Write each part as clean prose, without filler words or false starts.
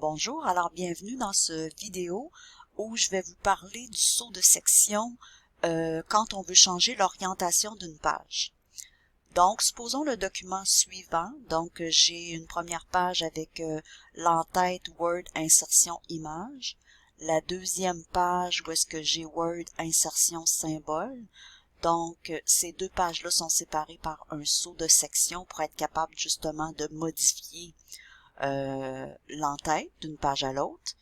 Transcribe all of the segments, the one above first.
Bonjour, alors bienvenue dans ce vidéo où je vais vous parler du saut de section quand on veut changer l'orientation d'une page. Donc, supposons le document suivant. Donc, j'ai une première page avec l'entête Word insertion image. La deuxième page où est-ce que j'ai Word insertion symbole. Donc, ces deux pages-là sont séparées par un saut de section pour être capable justement de modifier l'entête d'une page à l'autre.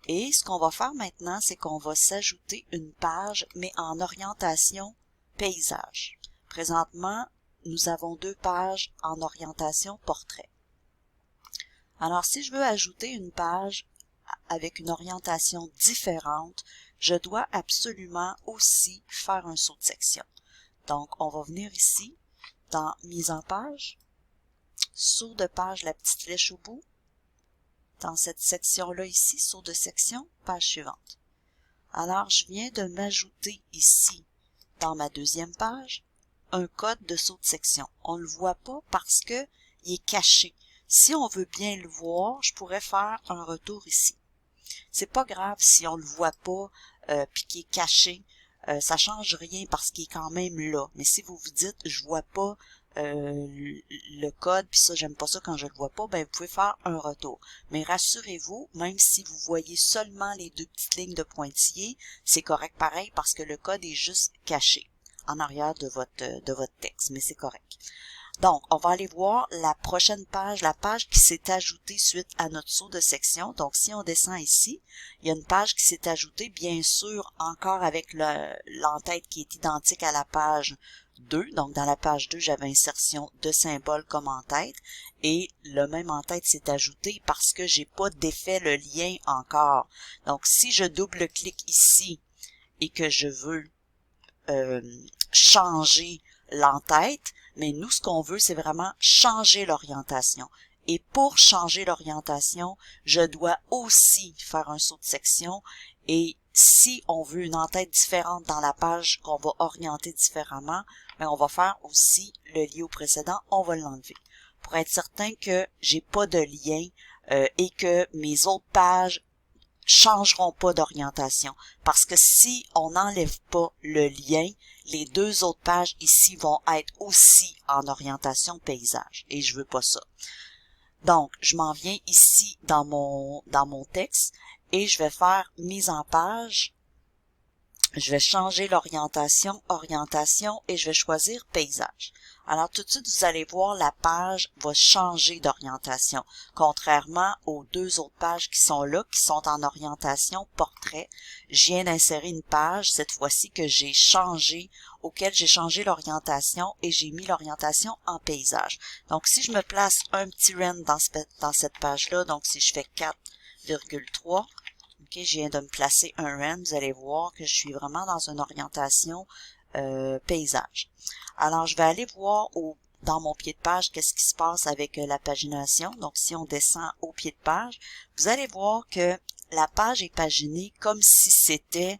Et ce qu'on va faire maintenant, c'est qu'on va s'ajouter une page, mais en orientation paysage. Présentement, nous avons deux pages en orientation portrait. Alors, si je veux ajouter une page avec une orientation différente, je dois absolument aussi faire un saut de section. Donc, on va venir ici, dans Mise en page, saut de page, la petite flèche au bout. Dans cette section-là ici, saut de section, page suivante. Alors, je viens de m'ajouter ici, dans ma deuxième page, un code de saut de section. On ne le voit pas parce que il est caché. Si on veut bien le voir, je pourrais faire un retour ici. C'est pas grave si on le voit pas puis qu'il est caché. Ça change rien parce qu'il est quand même là. Mais si vous vous dites, je vois pas le code, puis ça, j'aime pas ça quand je le vois pas, ben vous pouvez faire un retour. Mais rassurez-vous, même si vous voyez seulement les deux petites lignes de pointillés, c'est correct pareil parce que le code est juste caché en arrière de votre texte, mais c'est correct. Donc, on va aller voir la prochaine page, la page qui s'est ajoutée suite à notre saut de section. Donc, si on descend ici, il y a une page qui s'est ajoutée, bien sûr, encore avec l'entête qui est identique à la page 2. Donc, dans la page 2, j'avais insertion de symbole comme en-tête. Et le même en-tête s'est ajouté parce que j'ai pas défait le lien encore. Donc, si je double-clique ici et que je veux changer l'entête, mais nous, ce qu'on veut, c'est vraiment changer l'orientation. Et pour changer l'orientation, je dois aussi faire un saut de section. Et si on veut une entête différente dans la page qu'on va orienter différemment, ben on va faire aussi le lié au précédent, on va l'enlever. Pour être certain que j'ai pas de lien et que mes autres pages changeront pas d'orientation. Parce que si on n'enlève pas le lien, les deux autres pages ici vont être aussi en orientation paysage. Et je veux pas ça. Donc, je m'en viens ici dans mon texte et je vais faire mise en page. Je vais changer l'orientation, orientation et je vais choisir paysage. Alors tout de suite, vous allez voir, la page va changer d'orientation, contrairement aux deux autres pages qui sont là, qui sont en orientation portrait. Je viens d'insérer une page, cette fois-ci que j'ai changé, auquel j'ai changé l'orientation et j'ai mis l'orientation en paysage. Donc si je me place un petit rend dans cette page-là, donc si je fais 4,3, ok, je viens de me placer un rend, vous allez voir que je suis vraiment dans une orientation paysage. Alors, je vais aller voir dans mon pied de page qu'est-ce qui se passe avec la pagination. Donc, si on descend au pied de page, vous allez voir que la page est paginée comme si c'était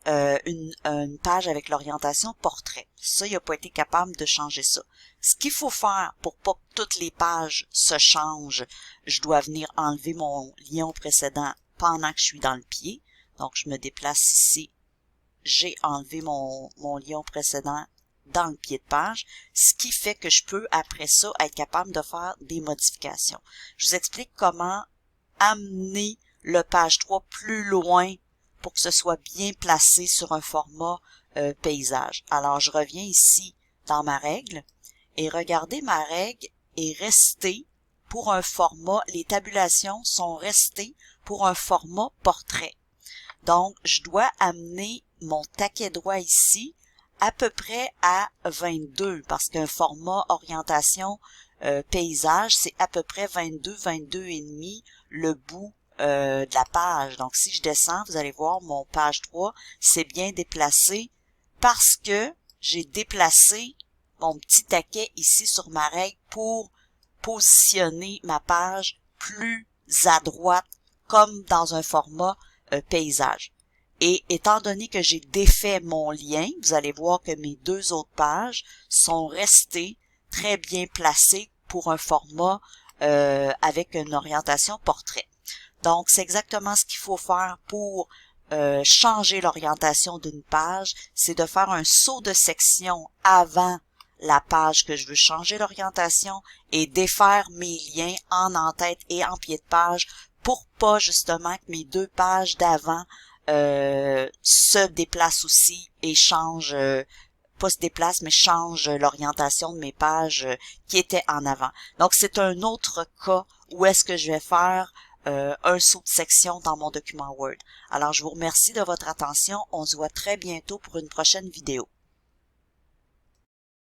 une page avec l'orientation portrait. Ça, il n'a pas été capable de changer ça. Ce qu'il faut faire pour pas que toutes les pages se changent, je dois venir enlever mon lien précédent pendant que je suis dans le pied. Donc, je me déplace ici. J'ai enlevé mon lien précédent dans le pied de page, ce qui fait que je peux, après ça, être capable de faire des modifications. Je vous explique comment amener le page 3 plus loin pour que ce soit bien placé sur un format paysage. Alors, je reviens ici dans ma règle et regardez, ma règle est restée pour un format, les tabulations sont restées pour un format portrait. Donc, je dois amener mon taquet droit ici à peu près à 22 parce qu'un format orientation paysage, c'est à peu près 22, 22 et demi le bout de la page. Donc, si je descends, vous allez voir, mon page 3 c'est bien déplacé parce que j'ai déplacé mon petit taquet ici sur ma règle pour positionner ma page plus à droite comme dans un format paysage. Et étant donné que j'ai défait mon lien, vous allez voir que mes deux autres pages sont restées très bien placées pour un format avec une orientation portrait. Donc, c'est exactement ce qu'il faut faire pour changer l'orientation d'une page, c'est de faire un saut de section avant la page que je veux changer l'orientation et défaire mes liens en en-tête et en pied de page pour pas justement que mes deux pages d'avant se déplacent aussi et changent, pas se déplacent, mais changent l'orientation de mes pages qui étaient en avant. Donc, c'est un autre cas où est-ce que je vais faire un saut de section dans mon document Word. Alors, je vous remercie de votre attention. On se voit très bientôt pour une prochaine vidéo.